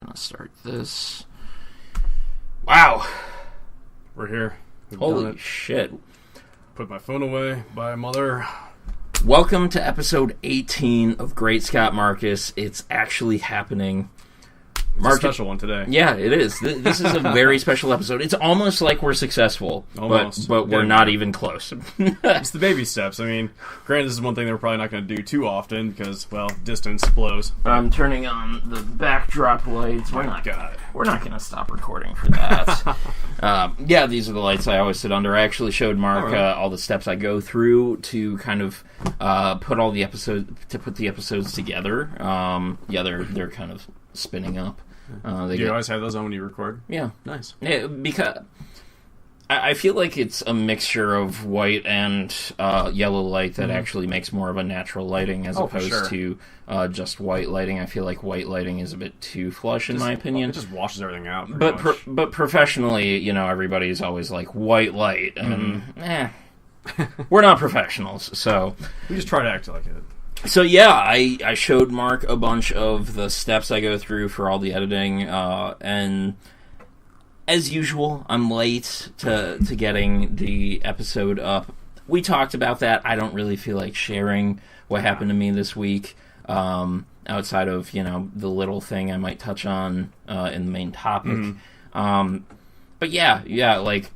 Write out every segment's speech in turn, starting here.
Gonna start this. Wow. We're here. We've Holy shit. Put my phone away. Bye, mother. Welcome to episode 18 of Great Scott Marcus. It's actually happening. It's a special one today. Yeah, it is. This is a very special episode. It's almost like we're successful, almost. but we're not even close. It's the baby steps. I mean, granted, this is one thing they're probably not going to do too often because, well, distance blows. I'm turning on the backdrop lights. We're not going to stop recording for that. Yeah, these are the lights I always sit under. I actually showed Mark all the steps I go through to kind of put the episodes together. Yeah, they're kind of spinning up. Do you always have those on when you record? Yeah. Nice. Yeah, because I feel like it's a mixture of white and yellow light that actually makes more of a natural lighting as opposed to just white lighting. I feel like white lighting is a bit too flush in my opinion. It just washes everything out. But professionally, you know, everybody's always like white light, and we're not professionals, so we just try to act like it. So yeah, I showed Mark a bunch of the steps I go through for all the editing, and as usual, I'm late to getting the episode up. We talked about that. I don't really feel like sharing what happened to me this week, outside of, you know, the little thing I might touch on in the main topic. But yeah, like,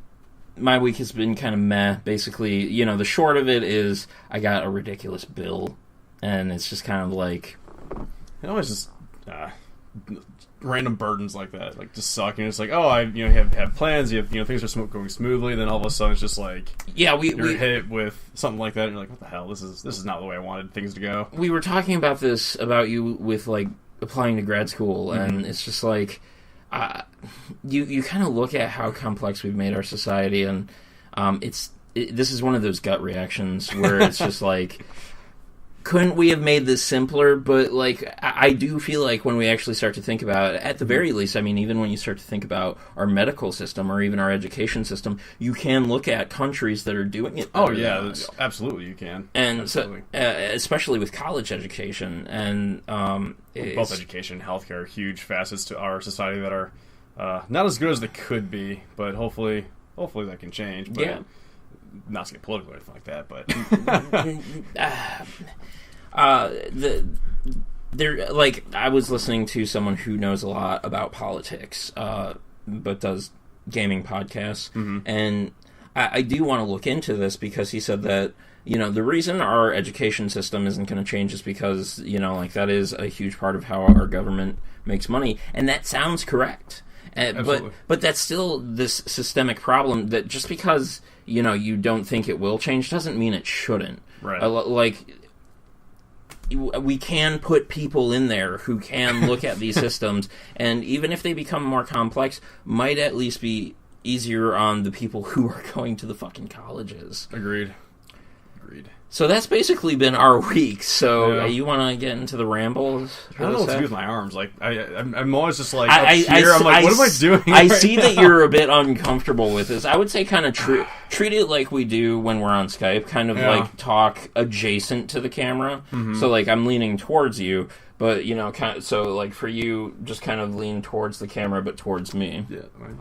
my week has been kind of meh. Basically, you know, the short of it is I got a ridiculous bill. And it's just kind of like... It always just... random burdens like that. Like, just suck. And it's like, oh, I have plans. You have, things are going smoothly. Then all of a sudden it's just like... Yeah, you're hit with something like that. And you're like, what the hell? This is not the way I wanted things to go. We were talking about you with, like, applying to grad school. And it's just like... You kind of look at how complex we've made our society. And this is one of those gut reactions where it's just like... Couldn't we have made this simpler? But, like, I do feel like when we actually start to think about it, at the very least, I mean, even when you start to think about our medical system or even our education system, you can look at countries that are doing it better than us. Absolutely you can. And absolutely. So, especially with college education. And both education and healthcare are huge facets to our society that are not as good as they could be, but hopefully that can change. But, yeah. Not to get political or anything like that, but I was listening to someone who knows a lot about politics, but does gaming podcasts, and I do want to look into this because he said that, you know, the reason our education system isn't going to change is because, you know, like, that is a huge part of how our government makes money, and that sounds correct. But that's still this systemic problem that just because, you know, you don't think it will change doesn't mean it shouldn't. Right. We can put people in there who can look at these systems, and even if they become more complex, might at least be easier on the people who are going to the fucking colleges. Agreed. So that's basically been our week. So you want to get into the ramble? I don't know what to do with my arms. Like I'm always just like up here. I'm like, what am I doing? I see that you're a bit uncomfortable with this. I would say kind of treat it like we do when we're on Skype. Kind of like talk adjacent to the camera. So like I'm leaning towards you, but you know, so like for you, just kind of lean towards the camera, but towards me. Yeah. Right.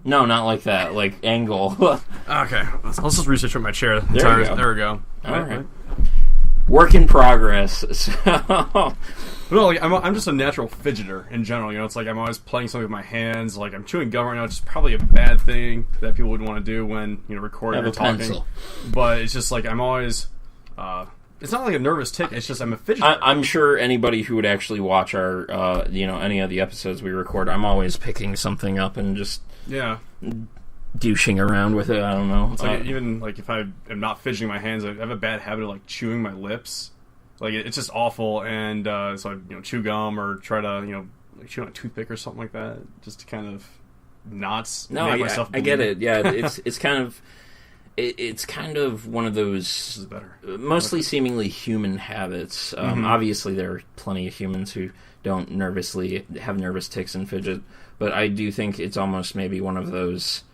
No, not like that. Like angle. Okay, let's just research with my chair. There we go. All right. Work in progress. So. No, like, I'm just a natural fidgeter in general. You know, it's like I'm always playing something with my hands. Like I'm chewing gum right now, which is probably a bad thing that people would want to do when, you know, recording or talking. Pencil. But it's just like I'm always. It's not like a nervous tick. It's just I'm a fidgeter. I'm sure anybody who would actually watch our, you know, any of the episodes we record, I'm always picking something up and just douching around with it. I don't know. It's like even like if I am not fidgeting my hands, I have a bad habit of like chewing my lips. Like it's just awful, and so I chew gum or try to like chew on a toothpick or something like that, just to kind of make myself. I get it. Yeah, it's kind of. It's kind of one of those mostly seemingly human habits. Obviously, there are plenty of humans who don't have nervous tics and fidget, but I do think it's almost maybe one of those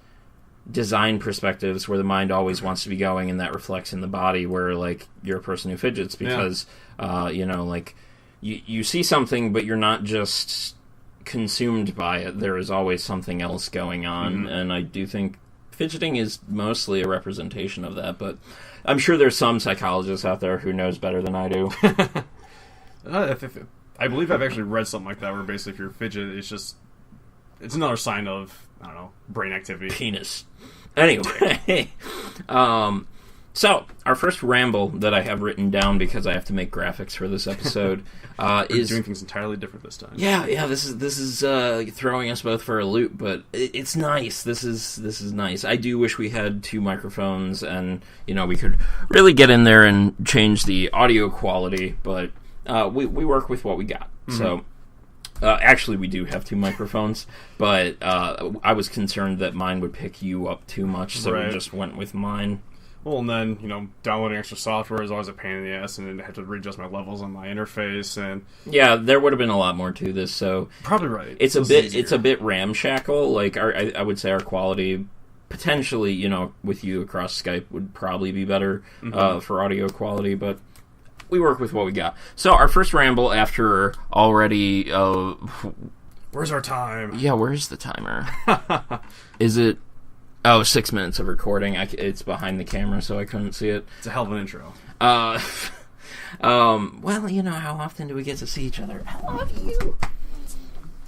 design perspectives where the mind always wants to be going, and that reflects in the body where, like, you're a person who fidgets because, like, you see something, but you're not just consumed by it, there is always something else going on, and I do think fidgeting is mostly a representation of that, but I'm sure there's some psychologists out there who knows better than I do. I believe I've actually read something like that, where basically if you're fidget, it's another sign of, I don't know, brain activity. Penis. Anyway, so our first ramble that I have written down because I have to make graphics for this episode is doing things entirely different this time. Yeah. This is throwing us both for a loop, but it's nice. This is nice. I do wish we had 2 microphones, and we could really get in there and change the audio quality, but we work with what we got. So. Actually, we do have 2 microphones, but I was concerned that mine would pick you up too much, so we just went with mine. Well, and then, downloading extra software is always a pain in the ass, and then I have to readjust my levels on my interface, and... Yeah, there would have been a lot more to this, so... Probably right. It's a bit ramshackle. Like, I would say our quality, potentially, with you across Skype, would probably be better for audio quality, but... We work with what we got. So our first ramble after already... Where's our time? Yeah, where's the timer? Is it... Oh, 6 minutes of recording. It's behind the camera, so I couldn't see it. It's a hell of an intro. Well, how often do we get to see each other? I love you.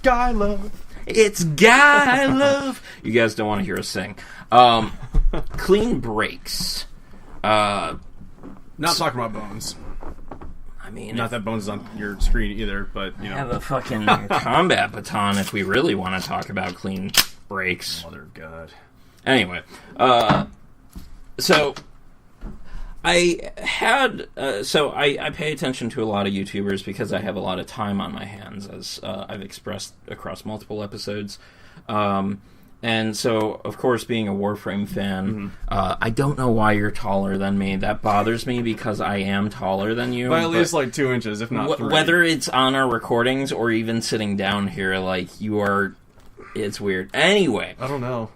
Guy love. It's guy love. You guys don't want to hear us sing. Clean breaks. Not talking about Bones. I mean, not that Bones is on your screen either, but I have a fucking combat baton if we really want to talk about clean breaks. Mother of God. Anyway, so I had I pay attention to a lot of YouTubers because I have a lot of time on my hands, as I've expressed across multiple episodes. And so, of course, being a Warframe fan, I don't know why you're taller than me. That bothers me because I am taller than you. By at least 2 inches, if not 3. Whether it's on our recordings or even sitting down here, you are... It's weird. Anyway. I don't know.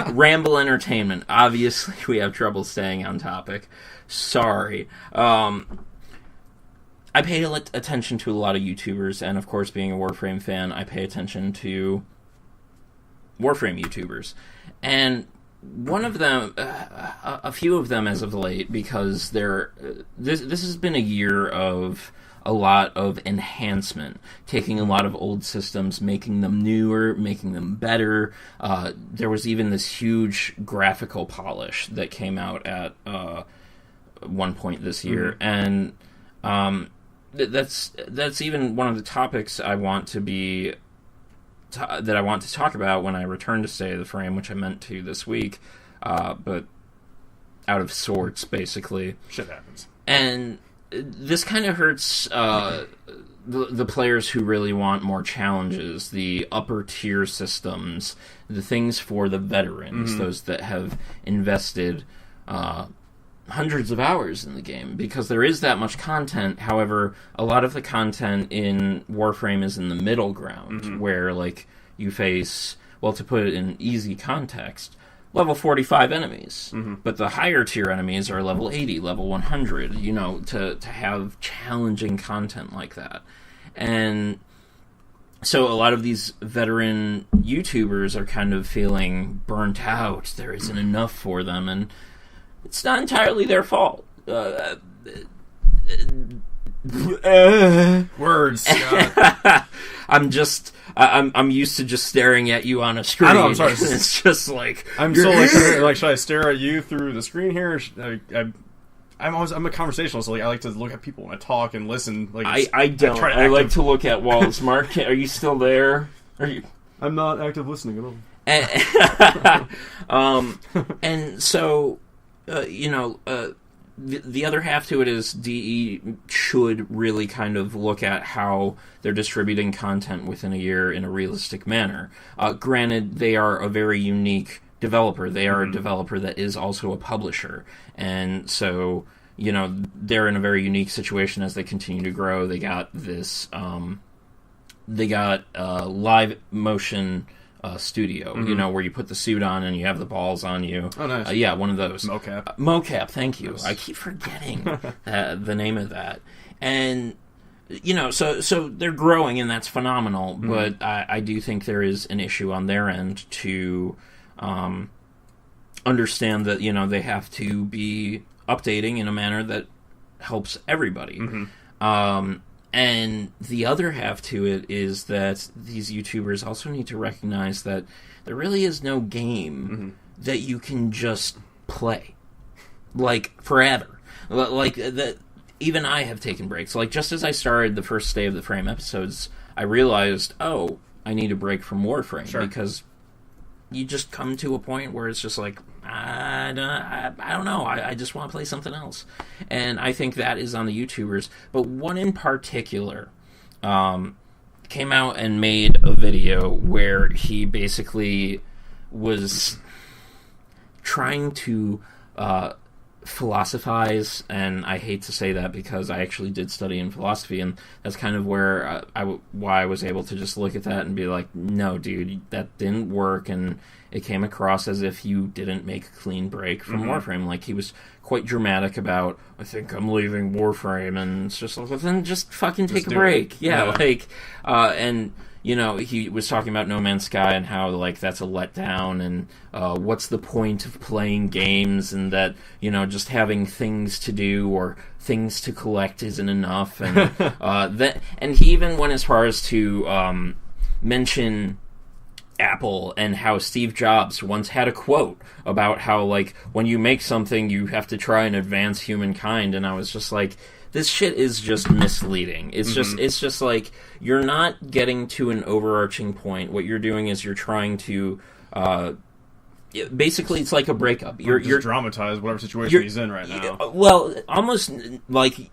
Ramble Entertainment. Obviously, we have trouble staying on topic. Sorry. I pay attention to a lot of YouTubers, and of course, being a Warframe fan, I pay attention to Warframe YouTubers. And one of them, a few of them as of late, because this has been a year of a lot of enhancement, taking a lot of old systems, making them newer, making them better. There was even this huge graphical polish that came out at one point this year, and that's even one of the topics I want to talk about when I return to State of the Frame, which I meant to this week, but out of sorts, basically. Shit happens. And this kind of hurts the players who really want more challenges, the upper tier systems, the things for the veterans, those that have invested hundreds of hours in the game, because there is that much content. However, a lot of the content in Warframe is in the middle ground, where you face, well, to put it in easy context, level 45 enemies, but the higher tier enemies are level 80, level 100, to have challenging content like that. And so a lot of these veteran YouTubers are kind of feeling burnt out. There isn't enough for them, and it's not entirely their fault. Words, Scott. I'm used to just staring at you on a screen. I know, I'm sorry. It's just I'm so should I stare at you through the screen here? I'm a conversationalist, so I like to look at people when I talk and listen. I don't. I like to look at walls. Mark, are you still there? Are you? I'm not active listening at all. And so, the other half to it is DE should really kind of look at how they're distributing content within a year in a realistic manner. Granted, they are a very unique developer. They are a developer that is also a publisher. And so, they're in a very unique situation as they continue to grow. They got this, live motion studio, where you put the suit on and you have the balls on you. Oh, nice. Yeah, one of those. Mocap. Mocap, thank you. Yes. I keep forgetting the name of that. And so they're growing, and that's phenomenal. But I do think there is an issue on their end to understand that they have to be updating in a manner that helps everybody. And the other half to it is that these YouTubers also need to recognize that there really is no game that you can just play like forever. Like that. Even I have taken breaks. Like, just as I started the first Stay of the Frame episodes, I realized, I need a break from Warframe. Sure. Because you just come to a point where it's just like, I don't know, I just want to play something else. And I think that is on the YouTubers. But one in particular came out and made a video where he basically was trying to philosophize, and I hate to say that because I actually did study in philosophy, and that's kind of where why I was able to just look at that and be like, no, dude, that didn't work, and it came across as if you didn't make a clean break from Warframe. Like, he was quite dramatic about, I think I'm leaving Warframe, and it's just like, well, then just fucking take a break. Yeah, and he was talking about No Man's Sky and how, like, that's a letdown, and what's the point of playing games, and that, just having things to do or things to collect isn't enough, and and he even went as far as to mention Apple and how Steve Jobs once had a quote about how, like, when you make something, you have to try and advance humankind, and I was just like, this shit is just misleading. It's just like, you're not getting to an overarching point. What you're doing is you're trying to, basically, it's like a breakup. You're dramatize whatever situation he's in right now. Well, almost like,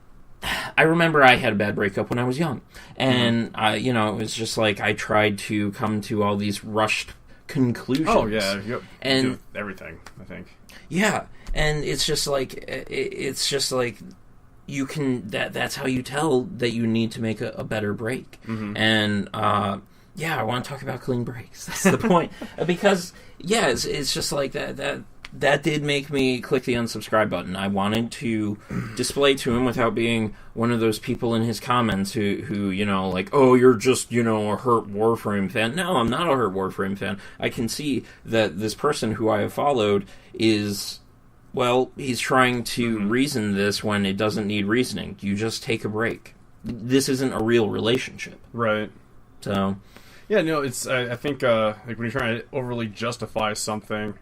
I remember I had a bad breakup when I was young, and it was just like I tried to come to all these rushed conclusions. Oh yeah, and everything, I think. Yeah, and it's just like you can that's how you tell that you need to make a better break. And I want to talk about clean breaks. That's the point. Because it's just like that did make me click the unsubscribe button. I wanted to display to him without being one of those people in his comments who like, oh, you're just, a hurt Warframe fan. No, I'm not a hurt Warframe fan. I can see that this person who I have followed is, well, he's trying to reason this when it doesn't need reasoning. You just take a break. This isn't a real relationship. Right. So. Yeah, no, it's, I think, like, when you're trying to overly justify something,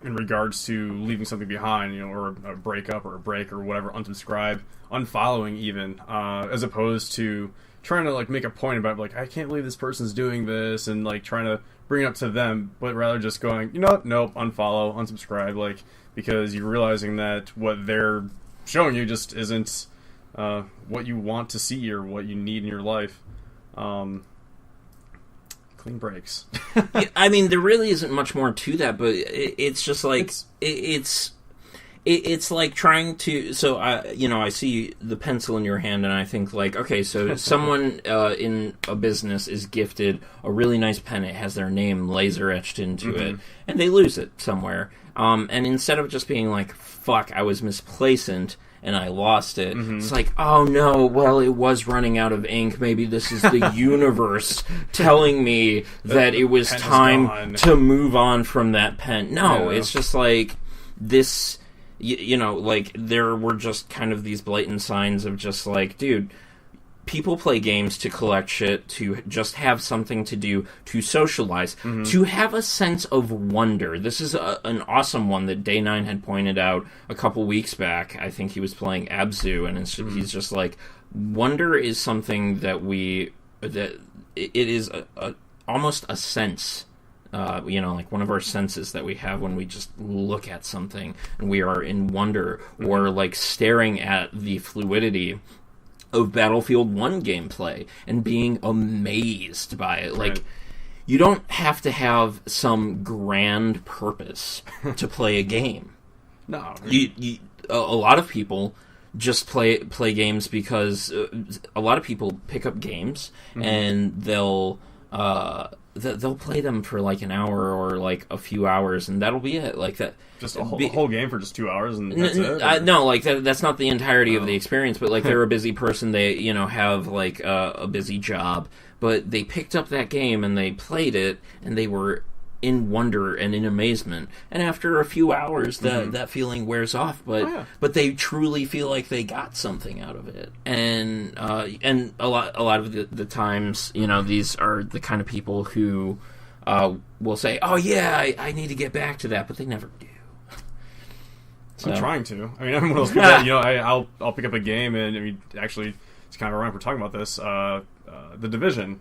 in regards to leaving something behind, or a breakup or a break or whatever, unsubscribe, unfollowing even, as opposed to trying to, like, make a point about, like, I can't believe this person's doing this, and, like, trying to bring it up to them, but rather just going, nope, unfollow, unsubscribe, like, because you're realizing that what they're showing you just isn't what you want to see or what you need in your life. Clean breaks. Yeah, I mean, there really isn't much more to that, but it's just like it's like trying to. So I see the pencil in your hand, and I think, like, okay, so someone in a business is gifted a really nice pen. It has their name laser etched into it, and they lose it somewhere. And instead of just being like, "Fuck, I was misplacent and I lost it," it's like, oh no, well, it was running out of ink. Maybe this is the universe telling me that it was time to move on from that pen. No, it's just like this, like, there were just kind of these blatant signs of just like, dude, people play games to collect shit, to just have something to do, to socialize, to have a sense of wonder. This is an awesome one that Day9 had pointed out a couple weeks back. I think he was playing Abzu, and he's just like, wonder is something that it is almost a sense, like one of our senses that we have when we just look at something and we are in wonder, or like staring at the fluidity of Battlefield 1 gameplay and being amazed by it. Like, you don't have to have some grand purpose to play a game. No. A lot of people just play games because a lot of people pick up games and they'll they'll play them for like an hour or like a few hours, and that'll be it. Like that, just a whole game for just 2 hours, and that's it. No, like that's not the entirety of the experience. But like they're a busy person, they have like a busy job, but they picked up that game and they played it, and they were in wonder and in amazement, and after a few hours that feeling wears off, but they truly feel like they got something out of it, and a lot of the times, these are the kind of people who will say, oh yeah, I need to get back to that, but they never do. So. I'm trying to. I mean, I'm one of those people that, I'll pick up a game, and I mean, actually, it's kind of ironic we're talking about this, The Division.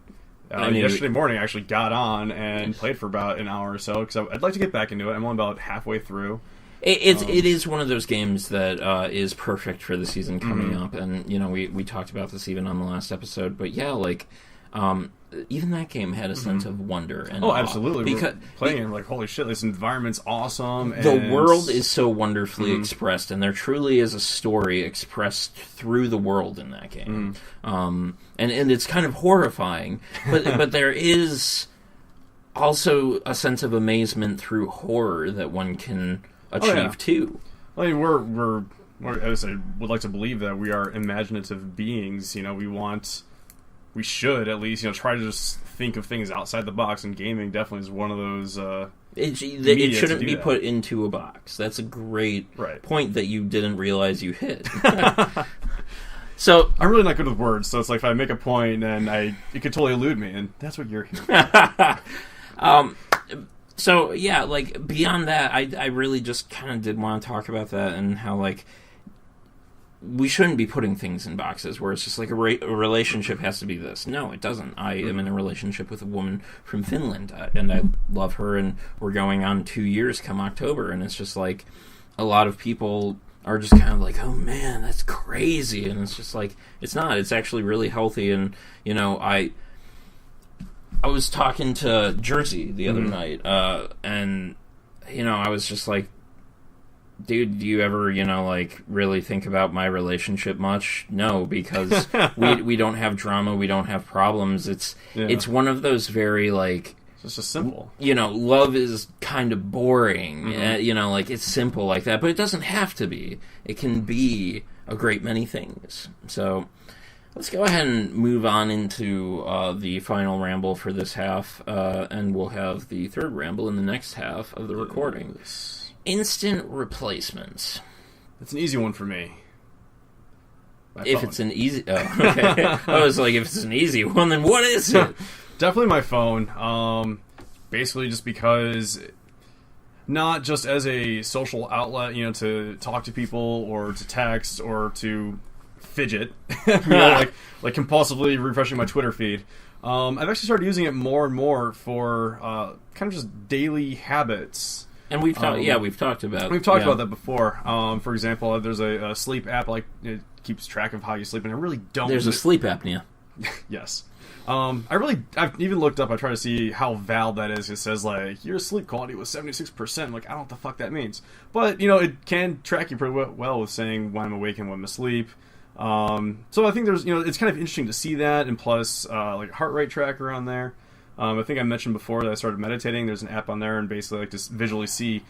Yesterday morning, I actually got on and played for about an hour or so, because I'd like to get back into it. I'm only about halfway through. It is one of those games that is perfect for the season coming up, and we talked about this even on the last episode. But yeah, like even that game had a sense of wonder and awe. Absolutely. Because playing it, like, holy shit, this environment's awesome. And the world is so wonderfully expressed, and there truly is a story expressed through the world in that game. And it's kind of horrifying, but there is also a sense of amazement through horror that one can achieve too. I mean, we're as I would like to believe that we are imaginative beings. We should at least try to just think of things outside the box, and gaming definitely is one of those. It shouldn't be put into a box. That's a great point that you didn't realize you hit. So I'm really not good with words, so it's like if I make a point, and it could totally elude me, and that's what you're here. So yeah, like beyond that, I really just kind of did want to talk about that, and how like we shouldn't be putting things in boxes where it's just like a relationship has to be this. No, it doesn't. I am in a relationship with a woman from Finland, and I love her, and we're going on 2 years come October, and it's just like a lot of people are just kind of like, oh man, that's crazy, and it's just like, it's not. It's actually really healthy, and I was talking to Jersey the other night, and I was just like, dude, do you ever, like, really think about my relationship much? No, because we don't have drama, we don't have problems. It's one of those very, like, it's just simple. Love is kind of boring. Like, it's simple like that, but it doesn't have to be. It can be a great many things. So let's go ahead and move on into the final ramble for this half, and we'll have the third ramble in the next half of the recording. Instant replacements. It's an easy one for me. If it's an easy... Oh, okay. I was like, if it's an easy one, then what is it? Definitely my phone. Basically just because... Not just as a social outlet, to talk to people, or to text, or to fidget. like compulsively refreshing my Twitter feed. I've actually started using it more and more for kind of just daily habits. And we've talked about about that before. For example, there's a sleep app, like it keeps track of how you sleep, and I really don't. There's a sleep apnea. Yes. I've even looked up. I try to see how valid that is. It says like your sleep quality was 76%. I'm like, I don't know what the fuck that means, but it can track you pretty well with saying when I'm awake and when I'm asleep. So I think there's it's kind of interesting to see that, and plus like a heart rate tracker on there. I think I mentioned before that I started meditating. There's an app on there, and basically like just visually see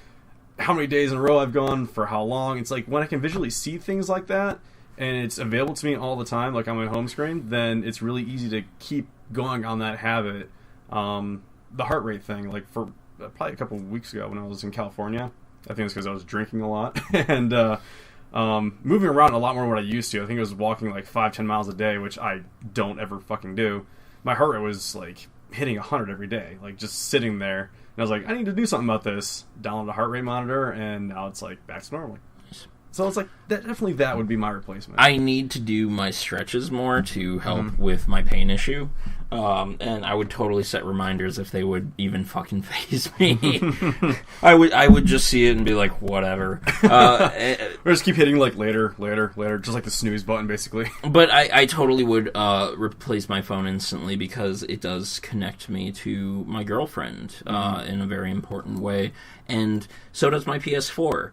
how many days in a row I've gone, for how long. It's like when I can visually see things like that, and it's available to me all the time, like on my home screen, then it's really easy to keep going on that habit. The heart rate thing, like for probably a couple of weeks ago when I was in California, I think it's because I was drinking a lot, and moving around a lot more than what I used to. I think I was walking like 5-10 miles a day, which I don't ever fucking do. My heart rate was like hitting 100 every day, like just sitting there, and I was like, I need to do something about this. Download a heart rate monitor, and now it's like back to normal. So it's like that would be my replacement. I need to do my stretches more to help with my pain issue, and I would totally set reminders if they would even fucking faze me. I would just see it and be like, whatever. Or just keep hitting like later, just like the snooze button, basically. But I totally would replace my phone instantly, because it does connect me to my girlfriend in a very important way, and so does my PS4.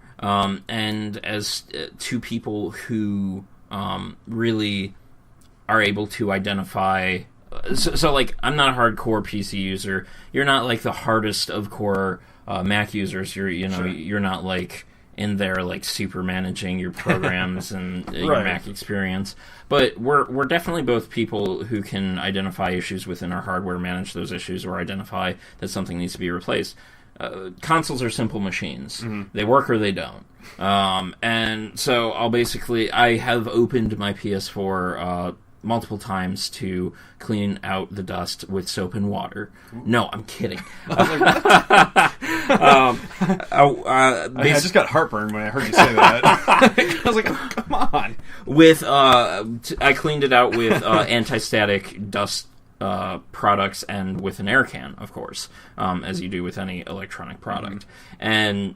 And as two people who really are able to identify So like, I'm not a hardcore PC user. You're not like the hardest of core Mac users. You're not like in there like super managing your programs and your Mac experience. But we're definitely both people who can identify issues within our hardware, manage those issues, or identify that something needs to be replaced. Consoles are simple machines. Mm-hmm. They work or they don't. And so I have opened my PS4 multiple times to clean out the dust with soap and water. No, I'm kidding. I just got heartburn when I heard you say that. I was like, oh, come on. I cleaned it out with anti-static dust products and with an air can, of course, as you do with any electronic product. Mm-hmm. And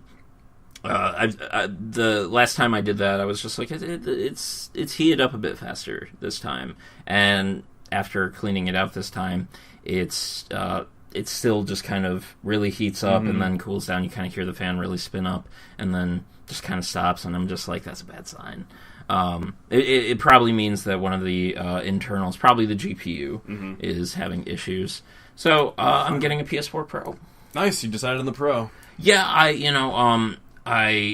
the last time I did that, I was just like, it's heated up a bit faster this time. And after cleaning it out this time, it's still just kind of really heats up and then cools down. You kind of hear the fan really spin up and then just kind of stops. And I'm just like, that's a bad sign. It probably means that one of the internals, probably the GPU, is having issues. So I'm getting a PS4 Pro. Nice, you decided on the Pro. Yeah,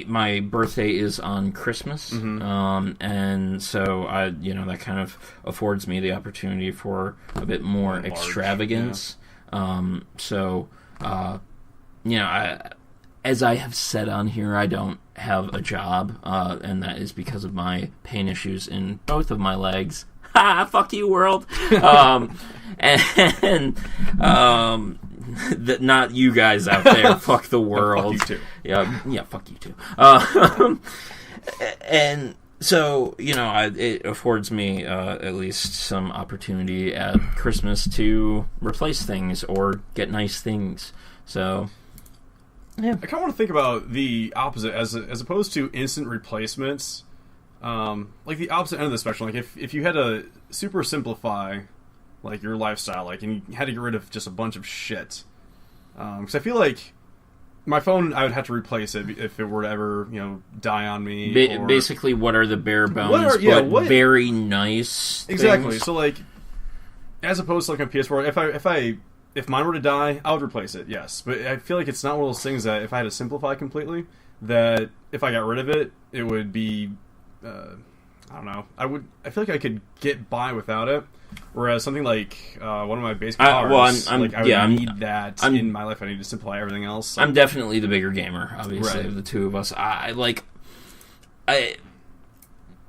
my birthday is on Christmas, and so that kind of affords me the opportunity for a bit more extravagance. As I have said on here, I don't have a job, and that is because of my pain issues in both of my legs. Ha! Fuck you, world. Not you guys out there. Fuck the world. Fuck you too. Yeah, fuck you too. And so, it affords me at least some opportunity at Christmas to replace things or get nice things. So, yeah. I kind of want to think about the opposite as opposed to instant replacements. Like the opposite end of the spectrum. Like if you had to super simplify like your lifestyle, like, and you had to get rid of just a bunch of shit. Because I feel like my phone, I would have to replace it if it were to ever, die on me. Basically, what are the bare bones, very nice exactly things? So, like, as opposed to like on PS4, if mine were to die, I would replace it, yes. But I feel like it's not one of those things that if I had to simplify completely, that if I got rid of it, it would be, I don't know. I feel like I could get by without it. Whereas something like one of my basic cars, I would need that in my life. I need to simplify everything else. So. I'm definitely the bigger gamer, obviously, of the two of us.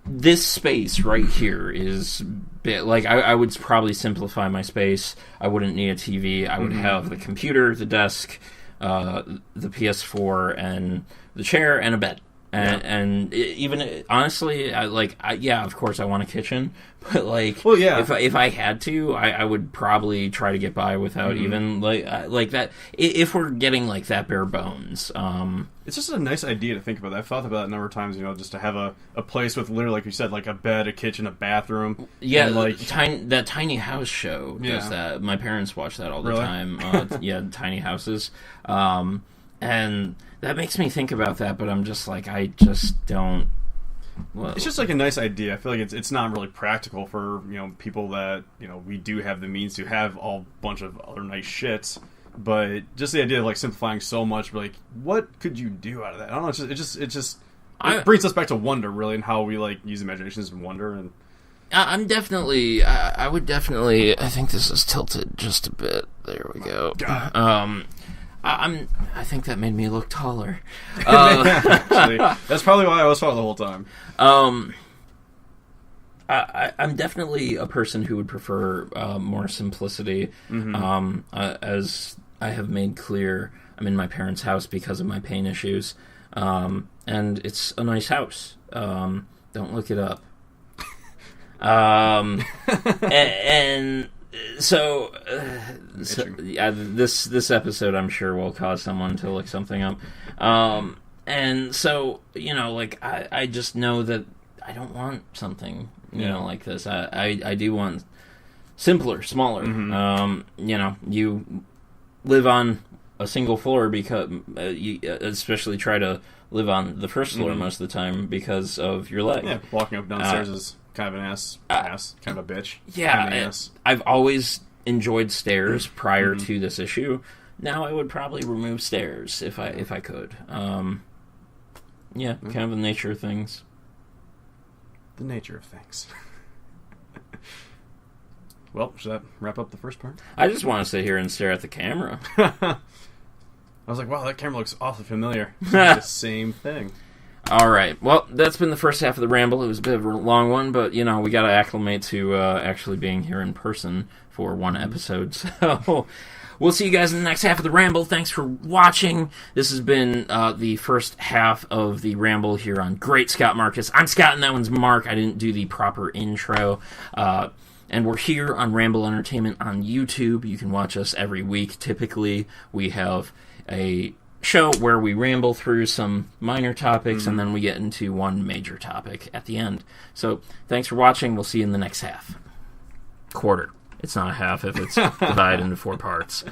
This space right here is like I would probably simplify my space. I wouldn't need a TV. I would have the computer, the desk, the PS4, and the chair, and a bed. And even honestly, of course, I want a kitchen, but if I had to, I would probably try to get by without even like that. If we're getting like that bare bones, it's just a nice idea to think about. I've thought about it a number of times, just to have a place with literally, like you said, like a bed, a kitchen, a bathroom. Yeah, and that Tiny House show does that. My parents watch that all the time. Tiny Houses, and that makes me think about that, but I'm just like, I just don't. Well, it's just like a nice idea. I feel like it's not really practical for people that we do have the means to have a bunch of other nice shits. But just the idea of like simplifying so much, like what could you do out of that? I don't know. It brings us back to wonder, really, and how we like use imaginations and wonder. And I think this is tilted just a bit. There we go. I think that made me look taller. Actually, that's probably why I was taller the whole time. I'm definitely a person who would prefer more simplicity. As I have made clear, I'm in my parents' house because of my pain issues, and it's a nice house. Don't look it up. So this episode, I'm sure, will cause someone to look something up. And so, I just know that I don't want something, like this. I do want simpler, smaller. You live on a single floor because you especially try to live on the first floor most of the time because of your leg. Yeah, walking up downstairs is kind of an ass, kind of a bitch. Yeah, I've always enjoyed stairs prior to this issue. Now I would probably remove stairs if I could. Kind of the nature of things. The nature of things. Well, should that wrap up the first part? I just want to sit here and stare at the camera. I was like, wow, that camera looks awfully familiar. It's the same thing. All right. Well, that's been the first half of the ramble. It was a bit of a long one, but, we got to acclimate to actually being here in person for one episode. So we'll see you guys in the next half of the ramble. Thanks for watching. This has been the first half of the ramble here on Great Scott Marcus. I'm Scott, and that one's Mark. I didn't do the proper intro. And we're here on Ramble Entertainment on YouTube. You can watch us every week. Typically, we have a show where we ramble through some minor topics, and then we get into one major topic at the end. So, thanks for watching. We'll see you in the next half. Quarter. It's not a half if it's divided into 4 parts.